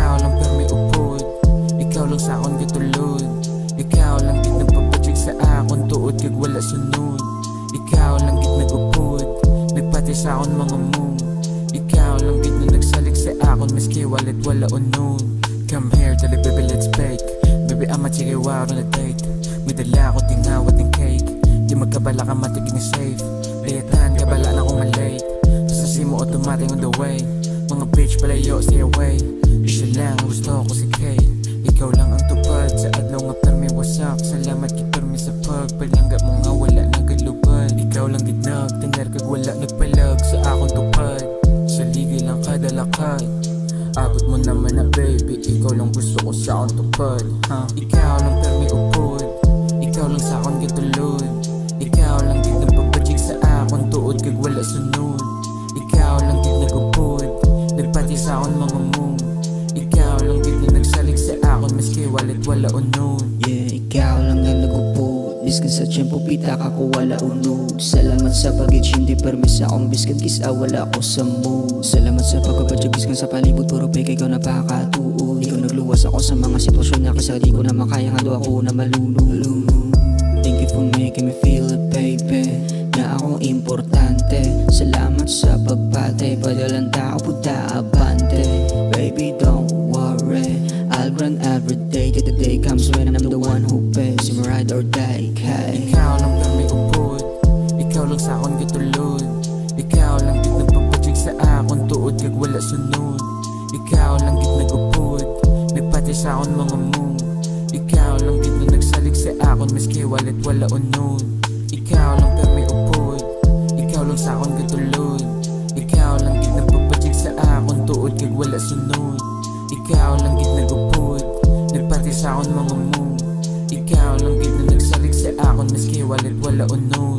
Ikaw lang permi upod, ikaw lang sa akon gitulod. Ikaw lang gid nagpapatsig sa akon tuod kag wala sunod. Ikaw lang gid nagupod, nagpati sa akon mga mood. Ikaw lang gid na nagsalig sa akon maski walit wala unon. Come here, dali baby, let's bake. Baby, I'ma take you out on a date. May dala ko tingawat ng cake. Di magkabala ka matigid ni safe. Layatan, kabala na kung malate. Sasasi mo automatic on the way. Mga bitch palayo, stay away. Siya lang, gusto ko si Kate. Ikaw lang ang tupad sa adlaw nga permi wasak. Salamat kay permi sa pagpalangga mo nga wala nagalubad. Ikaw lang gidnag, tener kag wala nagpalag sa akong tupad. Sa ligay lang kada lakad. Abot mo naman na baby, ikaw lang gusto ko sa akong tupad, Ikaw lang permi upod, ikaw lang sa akong gitulod. Ikaw lang gid nagpapatsig sa akon tuod kag wala sunod. Ikaw lang gid nagupod, nagpati sa akon mga mood. Ikaw lang gid na nagsalig sa akon maski walit wala unon. Yeah, ikaw lang ang nagupod. Biskan sa tiyempo pita ka ko wala unod. Salamat sa pag-itch hindi permis akong biskan kisa wala ko sa mood. Salamat sa pagpapadyag biskan sa palibot puro peke ikaw napakatuod. Ikaw nagluwas ako sa mga sitwasyon na kasi di ko na makaya nga do ako na malulung. Thank you for making me feel it baby, na akong importante. Salamat sa pagpate, padalang tao puta abante. Baby don't worry, I'll grind every day till the day comes when I'm the one who pays. You ride or die, okay? Ikaw lang permi upod, ikaw lang sa akon gitulod. Ikaw lang gid nagpapatsig sa akon tuod kag wala sunod. Ikaw lang gid nagupod, nagpati sa akon mga mood. Ikaw lang gid na nagsalig sa akon maski walit wala unon. Ikaw lang permi upod, ikaw lang sa akon gitulod. Ikaw lang gid nagpapatsig sa akon tuod kag wala sunod. Ikaw lang gid nagupod, nagpati sa akon mga mood. Ikaw lang gid na nagsalig sa akon maski walit wala unon.